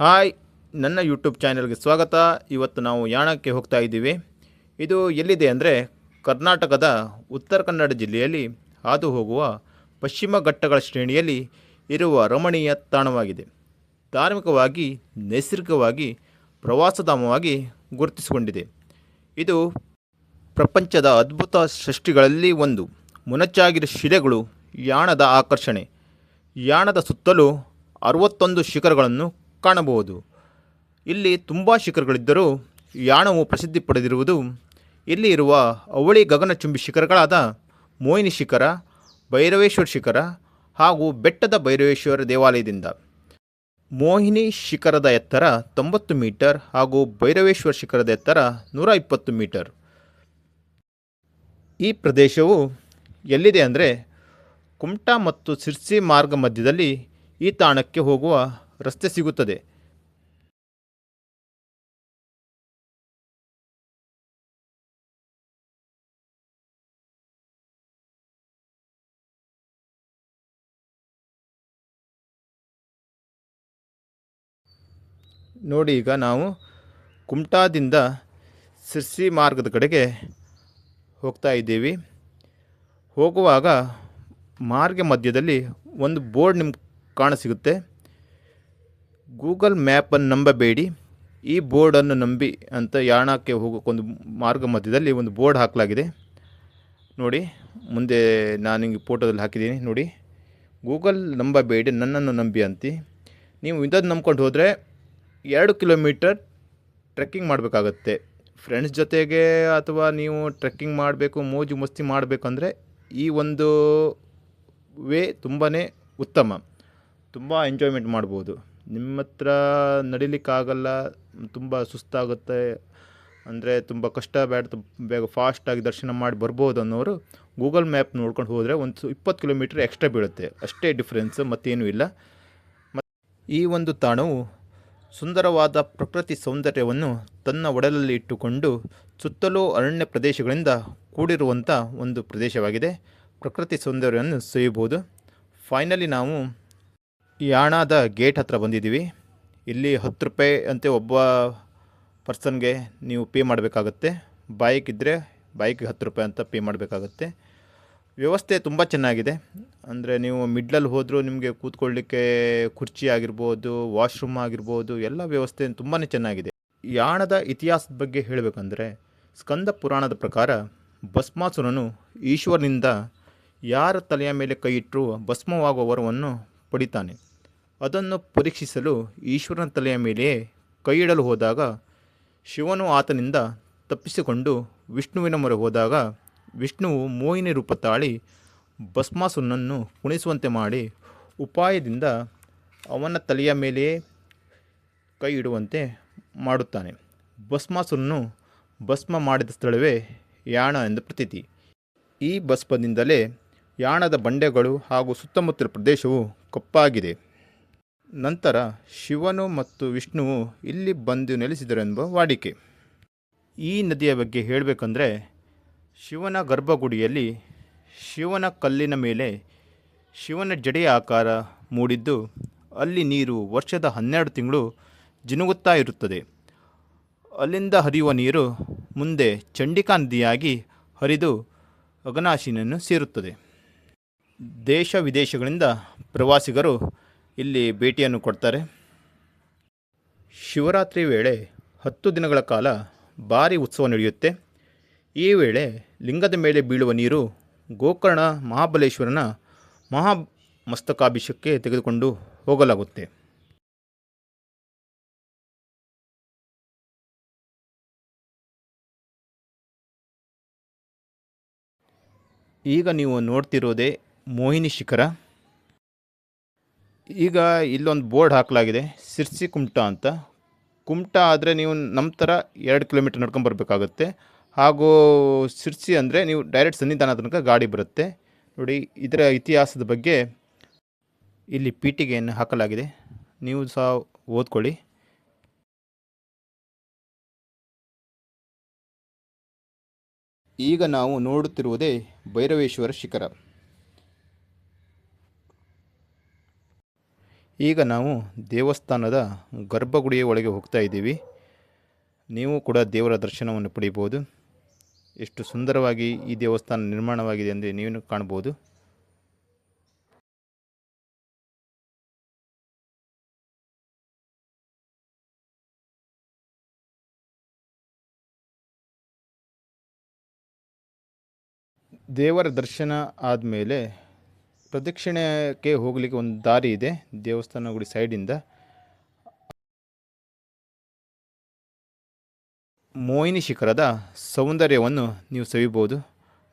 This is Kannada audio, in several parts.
ಹಾಯ್, ನನ್ನ ಯೂಟ್ಯೂಬ್ ಚಾನೆಲ್ಗೆ ಸ್ವಾಗತ. ಇವತ್ತು ನಾವು ಯಾಣಕ್ಕೆ ಹೋಗ್ತಾ ಇದ್ದೀವಿ. ಇದು ಎಲ್ಲಿದೆ ಅಂದರೆ ಕರ್ನಾಟಕದ ಉತ್ತರ ಕನ್ನಡ ಜಿಲ್ಲೆಯಲ್ಲಿ ಹಾದು ಹೋಗುವ ಪಶ್ಚಿಮ ಘಟ್ಟಗಳ ಶ್ರೇಣಿಯಲ್ಲಿ ಇರುವ ರಮಣೀಯ ತಾಣವಾಗಿದೆ. ಧಾರ್ಮಿಕವಾಗಿ, ನೈಸರ್ಗಿಕವಾಗಿ, ಪ್ರವಾಸಧಾಮವಾಗಿ ಗುರುತಿಸಿಕೊಂಡಿದೆ. ಇದು ಪ್ರಪಂಚದ ಅದ್ಭುತ ಸೃಷ್ಟಿಗಳಲ್ಲಿ ಒಂದು. ಮೊನಚಾಗಿರುವ ಶಿಲೆಗಳು ಯಾಣದ ಆಕರ್ಷಣೆ. ಯಾಣದ ಸುತ್ತಲೂ 61 ಶಿಖರಗಳನ್ನು ಕಾಣಬಹುದು. ಇಲ್ಲಿ ತುಂಬ ಶಿಖರಗಳಿದ್ದರೂ ಯಾಣವು ಪ್ರಸಿದ್ಧಿ ಪಡೆದಿರುವುದು ಇಲ್ಲಿ ಇರುವ ಅವಳಿ ಗಗನಚುಂಬಿ ಶಿಖರಗಳಾದ ಮೋಹಿನಿ ಶಿಖರ, ಭೈರವೇಶ್ವರ ಶಿಖರ ಹಾಗೂ ಬೆಟ್ಟದ ಭೈರವೇಶ್ವರ ದೇವಾಲಯದಿಂದ. ಮೋಹಿನಿ ಶಿಖರದ ಎತ್ತರ 90 ಮೀಟರ್ ಹಾಗೂ ಭೈರವೇಶ್ವರ ಶಿಖರದ ಎತ್ತರ 120 ಮೀಟರ್. ಈ ಪ್ರದೇಶವು ಎಲ್ಲಿದೆ ಅಂದರೆ ಕುಮಟಾ ಮತ್ತು ಸಿರ್ಸಿ ಮಾರ್ಗ ಮಧ್ಯದಲ್ಲಿ ಈ ತಾಣಕ್ಕೆ ಹೋಗುವ ರಸ್ತೆ ಸಿಗುತ್ತದೆ. ನೋಡಿ, ಈಗ ನಾವು ಕುಮಟಾದಿಂದ ಸಿರ್ಸಿ ಮಾರ್ಗದ ಕಡೆಗೆ ಹೋಗ್ತಾ ಇದ್ದೀವಿ. ಹೋಗುವಾಗ ಮಾರ್ಗ ಮಧ್ಯದಲ್ಲಿ ಒಂದು ಬೋರ್ಡ್ ನಿಮ್ಗೆ ಕಾಣಸಿಗುತ್ತೆ. ಗೂಗಲ್ ಮ್ಯಾಪನ್ನು ನಂಬಬೇಡಿ, ಈ ಬೋರ್ಡನ್ನು ನಂಬಿ ಅಂತ ಯಾಣಕ್ಕೆ ಹೋಗೋಕ್ಕೊಂದು ಮಾರ್ಗ ಮಧ್ಯದಲ್ಲಿ ಒಂದು ಬೋರ್ಡ್ ಹಾಕಲಾಗಿದೆ. ನೋಡಿ, ಮುಂದೆ ನಾನು ಹಿಂಗೆ ಫೋಟೋದಲ್ಲಿ ಹಾಕಿದ್ದೀನಿ ನೋಡಿ. ಗೂಗಲ್ ನಂಬಬೇಡಿ, ನನ್ನನ್ನು ನಂಬಿ ಅಂತಿ. ನೀವು ಇದನ್ನು ನಂಬ್ಕೊಂಡು ಹೋದರೆ 2 ಕಿಲೋಮೀಟರ್ ಟ್ರೆಕ್ಕಿಂಗ್ ಮಾಡಬೇಕಾಗತ್ತೆ. ಫ್ರೆಂಡ್ಸ್ ಜೊತೆಗೆ ಅಥವಾ ನೀವು ಟ್ರೆಕ್ಕಿಂಗ್ ಮಾಡಬೇಕು, ಮೋಜು ಮಸ್ತಿ ಮಾಡಬೇಕಂದ್ರೆ ಈ ಒಂದು ವೇ ತುಂಬಾ ಉತ್ತಮ. ತುಂಬ ಎಂಜಾಯ್ಮೆಂಟ್ ಮಾಡ್ಬೋದು. ನಿಮ್ಮ ಹತ್ರ ನಡಿಲಿಕ್ಕಾಗಲ್ಲ, ತುಂಬ ಸುಸ್ತಾಗುತ್ತೆ ಅಂದರೆ ತುಂಬ ಕಷ್ಟ ಬೇಗ ಫಾಸ್ಟಾಗಿ ದರ್ಶನ ಮಾಡಿ ಬರ್ಬೋದು ಅನ್ನೋರು ಗೂಗಲ್ ಮ್ಯಾಪ್ ನೋಡ್ಕೊಂಡು ಹೋದರೆ ಒಂದು 20 ಕಿಲೋಮೀಟ್ರ್ ಎಕ್ಸ್ಟ್ರಾ ಬೀಳುತ್ತೆ. ಅಷ್ಟೇ ಡಿಫ್ರೆನ್ಸ್, ಮತ್ತೇನೂ ಇಲ್ಲ. ಈ ಒಂದು ತಾಣವು ಸುಂದರವಾದ ಪ್ರಕೃತಿ ಸೌಂದರ್ಯವನ್ನು ತನ್ನ ಒಡಲಲ್ಲಿ ಇಟ್ಟುಕೊಂಡು ಸುತ್ತಲೂ ಅರಣ್ಯ ಪ್ರದೇಶಗಳಿಂದ ಕೂಡಿರುವಂಥ ಒಂದು ಪ್ರದೇಶವಾಗಿದೆ. ಪ್ರಕೃತಿ ಸೌಂದರ್ಯವನ್ನು ಸವಿಯಬಹುದು. ಫೈನಲಿ ನಾವು ಯಾಣದ ಗೇಟ್ ಹತ್ರ ಬಂದಿದ್ದೀವಿ. ಇಲ್ಲಿ 10 ರೂಪಾಯಿ ಅಂತೆ ಒಬ್ಬ ಪರ್ಸನ್ಗೆ ನೀವು ಪೇ ಮಾಡಬೇಕಾಗತ್ತೆ. ಬೈಕ್ ಇದ್ದರೆ ಬೈಕ್ಗೆ 10 ರೂಪಾಯಿ ಅಂತ ಪೇ ಮಾಡಬೇಕಾಗತ್ತೆ. ವ್ಯವಸ್ಥೆ ತುಂಬ ಚೆನ್ನಾಗಿದೆ. ಅಂದರೆ ನೀವು ಮಿಡ್ಲಲ್ಲಿ ಹೋದರೂ ನಿಮಗೆ ಕೂತ್ಕೊಳ್ಳಿಕ್ಕೆ ಕುರ್ಚಿ ಆಗಿರ್ಬೋದು, ವಾಶ್ರೂಮ್ ಆಗಿರ್ಬೋದು, ಎಲ್ಲ ವ್ಯವಸ್ಥೆ ತುಂಬಾ ಚೆನ್ನಾಗಿದೆ. ಯಾಣದ ಇತಿಹಾಸದ ಬಗ್ಗೆ ಹೇಳಬೇಕಂದ್ರೆ ಸ್ಕಂದ ಪುರಾಣದ ಪ್ರಕಾರ ಭಸ್ಮಾಸುರನು ಈಶ್ವರನಿಂದ ಯಾರ ತಲೆಯ ಮೇಲೆ ಕೈ ಇಟ್ಟರೂ ಭಸ್ಮವಾಗುವ ವರವನ್ನು ಪಡಿತಾನೆ. ಅದನ್ನು ಪರೀಕ್ಷಿಸಲು ಈಶ್ವರನ ತಲೆಯ ಮೇಲೆಯೇ ಕೈ ಇಡಲು ಹೋದಾಗ ಶಿವನು ಆತನಿಂದ ತಪ್ಪಿಸಿಕೊಂಡು ವಿಷ್ಣುವಿನ ಮೊರೆ ಹೋದಾಗ ವಿಷ್ಣುವು ಮೋಹಿನಿ ರೂಪ ತಾಳಿ ಭಸ್ಮಾಸುರನನ್ನು ಕುಣಿಸುವಂತೆ ಮಾಡಿ ಉಪಾಯದಿಂದ ಅವನ ತಲೆಯ ಮೇಲೆಯೇ ಕೈ ಇಡುವಂತೆ ಮಾಡುತ್ತಾನೆ. ಭಸ್ಮಾಸುರನು ಭಸ್ಮ ಮಾಡಿದ ಸ್ಥಳವೇ ಯಾಣ ಎಂದು ಪ್ರತೀತಿ. ಈ ಭಸ್ಮದಿಂದಲೇ ಯಾಣದ ಬಂಡೆಗಳು ಹಾಗೂ ಸುತ್ತಮುತ್ತಲ ಪ್ರದೇಶವು ಕಪ್ಪಾಗಿದೆ. ನಂತರ ಶಿವನು ಮತ್ತು ವಿಷ್ಣುವು ಇಲ್ಲಿ ಬಂದು ನೆಲೆಸಿದರೆಂಬ ವಾಡಿಕೆ. ಈ ನದಿಯ ಬಗ್ಗೆ ಹೇಳಬೇಕಂದ್ರೆ ಶಿವನ ಗರ್ಭಗುಡಿಯಲ್ಲಿ ಶಿವನ ಕಲ್ಲಿನ ಮೇಲೆ ಶಿವನ ಜಡೆಯ ಆಕಾರ ಮೂಡಿದ್ದು ಅಲ್ಲಿ ನೀರು ವರ್ಷದ 12 ತಿಂಗಳು ಜಿನುಗುತ್ತಾ ಇರುತ್ತದೆ. ಅಲ್ಲಿಂದ ಹರಿಯುವ ನೀರು ಮುಂದೆ ಚಂಡಿಕಾ ನದಿಯಾಗಿ ಹರಿದು ಅಘನಾಶಿನಿಯನ್ನು ಸೇರುತ್ತದೆ. ದೇಶ ವಿದೇಶಗಳಿಂದ ಪ್ರವಾಸಿಗರು ಇಲ್ಲಿ ಭೇಟಿಯನ್ನು ಕೊಡ್ತಾರೆ. ಶಿವರಾತ್ರಿ ವೇಳೆ 10 ದಿನಗಳ ಕಾಲ ಭಾರಿ ಉತ್ಸವ ನಡೆಯುತ್ತೆ. ಈ ವೇಳೆ ಲಿಂಗದ ಮೇಲೆ ಬೀಳುವ ನೀರು ಗೋಕರ್ಣ ಮಹಾಬಲೇಶ್ವರನ ಮಹಾಮಸ್ತಕಾಭಿಷೇಕಕ್ಕೆ ತೆಗೆದುಕೊಂಡು ಹೋಗಲಾಗುತ್ತೆ. ಈಗ ನೀವು ನೋಡ್ತಿರೋದೇ ಮೋಹಿನಿ ಶಿಖರ. ಈಗ ಇಲ್ಲೊಂದು ಬೋರ್ಡ್ ಹಾಕಲಾಗಿದೆ, ಸಿರ್ಸಿ ಕುಮಟಾ ಅಂತ. ಕುಮಟಾ ಆದರೆ ನೀವು ನಮ್ಮ ಥರ 2 ಕಿಲೋಮೀಟ್ರ್ ನಡ್ಕೊಂಬರ್ಬೇಕಾಗತ್ತೆ. ಹಾಗೂ ಸಿರ್ಸಿ ಅಂದರೆ ನೀವು ಡೈರೆಕ್ಟ್ ಸನ್ನಿಧಾನ ತನಕ ಗಾಡಿ ಬರುತ್ತೆ. ನೋಡಿ, ಇದರ ಇತಿಹಾಸದ ಬಗ್ಗೆ ಇಲ್ಲಿ ಪೀಠಿಗೆಯನ್ನು ಹಾಕಲಾಗಿದೆ, ನೀವು ಸಹ ಓದ್ಕೊಳ್ಳಿ. ಈಗ ನಾವು ನೋಡುತ್ತಿರುವುದೇ ಭೈರವೇಶ್ವರ ಶಿಖರ. ಈಗ ನಾವು ದೇವಸ್ಥಾನದ ಗರ್ಭಗುಡಿಯ ಒಳಗೆ ಹೋಗ್ತಾ ಇದ್ದೀವಿ. ನೀವು ಕೂಡ ದೇವರ ದರ್ಶನವನ್ನು ಪಡಿಬೋದು. ಎಷ್ಟು ಸುಂದರವಾಗಿ ಈ ದೇವಸ್ಥಾನ ನಿರ್ಮಾಣವಾಗಿದೆ ಎಂದು ನೀವು ಕಾಣ್ಬೋದು. ದೇವರ ದರ್ಶನ ಆದಮೇಲೆ ಪ್ರದಕ್ಷಿಣೆಗೆ ಹೋಗಲಿಕ್ಕೆ ಒಂದು ದಾರಿ ಇದೆ ದೇವಸ್ಥಾನ ಗುಡಿ ಸೈಡಿಂದ. ಮೋಹಿನಿ ಶಿಖರದ ಸೌಂದರ್ಯವನ್ನು ನೀವು ಸವಿಬೋದು.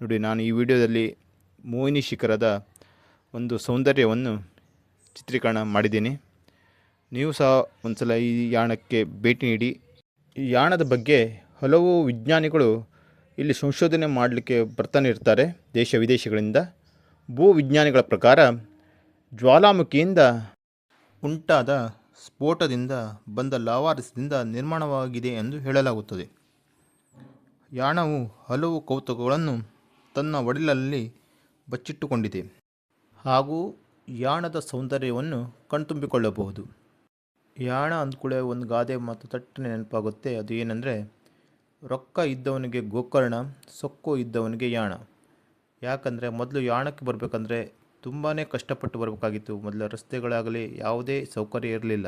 ನೋಡಿ, ನಾನು ಈ ವಿಡಿಯೋದಲ್ಲಿ ಮೋಹಿನಿ ಶಿಖರದ ಒಂದು ಸೌಂದರ್ಯವನ್ನು ಚಿತ್ರೀಕರಣ ಮಾಡಿದ್ದೀನಿ. ನೀವು ಸಹ ಒಂದ್ಸಲ ಈ ಯಾಣಕ್ಕೆ ಭೇಟಿ ನೀಡಿ. ಈ ಯಾಣದ ಬಗ್ಗೆ ಹಲವು ವಿಜ್ಞಾನಿಗಳು ಇಲ್ಲಿ ಸಂಶೋಧನೆ ಮಾಡಲಿಕ್ಕೆ ಬರ್ತಾನೆ ಇರ್ತಾರೆ ದೇಶ ವಿದೇಶಗಳಿಂದ. ಭೂವಿಜ್ಞಾನಿಗಳ ಪ್ರಕಾರ ಜ್ವಾಲಾಮುಖಿಯಿಂದ ಉಂಟಾದ ಸ್ಫೋಟದಿಂದ ಬಂದ ಲಾವಾರಸದಿಂದ ನಿರ್ಮಾಣವಾಗಿದೆ ಎಂದು ಹೇಳಲಾಗುತ್ತದೆ. ಯಾಣವು ಹಲವು ಕೌತುಕಗಳನ್ನು ತನ್ನ ಒಡಲಲ್ಲಿ ಬಚ್ಚಿಟ್ಟುಕೊಂಡಿದೆ ಹಾಗೂ ಯಾಣದ ಸೌಂದರ್ಯವನ್ನು ಕಣ್ತುಂಬಿಕೊಳ್ಳಬಹುದು. ಯಾಣ ಅಂದ್ಕೂಳೆ ಒಂದು ಗಾದೆ ಮಾತು ತಟ್ಟನೆ ನೆನಪಾಗುತ್ತೆ. ಅದು ಏನಂದರೆ, ರೊಕ್ಕ ಇದ್ದವನಿಗೆ ಗೋಕರ್ಣ, ಸೊಕ್ಕು ಇದ್ದವನಿಗೆ ಯಾಣ. ಯಾಕಂದರೆ ಮೊದಲು ಯಾಣಕ್ಕೆ ಬರಬೇಕಂದ್ರೆ ತುಂಬಾ ಕಷ್ಟಪಟ್ಟು ಬರಬೇಕಾಗಿತ್ತು. ಮೊದಲು ರಸ್ತೆಗಳಾಗಲಿ ಯಾವುದೇ ಸೌಕರ್ಯ ಇರಲಿಲ್ಲ.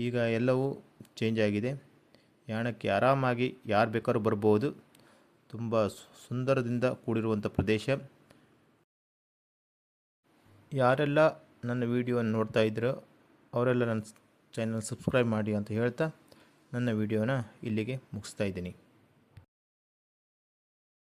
ಈಗ ಎಲ್ಲವೂ ಚೇಂಜ್ ಆಗಿದೆ. ಯಾಣಕ್ಕೆ ಆರಾಮಾಗಿ ಯಾರು ಬೇಕಾದ್ರೂ ಬರ್ಬೋದು. ತುಂಬ ಸುಂದರದಿಂದ ಕೂಡಿರುವಂಥ ಪ್ರದೇಶ. ಯಾರೆಲ್ಲ ನನ್ನ ವಿಡಿಯೋವನ್ನು ನೋಡ್ತಾ ಇದ್ದೀರೋ ಅವರೆಲ್ಲ ನನ್ನ ಚಾನಲ್ ಸಬ್ಸ್ಕ್ರೈಬ್ ಮಾಡಿ ಅಂತ ಹೇಳ್ತಾ ನನ್ನ ವಿಡಿಯೋನ ಇಲ್ಲಿಗೆ ಮುಗಿಸ್ತಾ ಇದ್ದೀನಿ.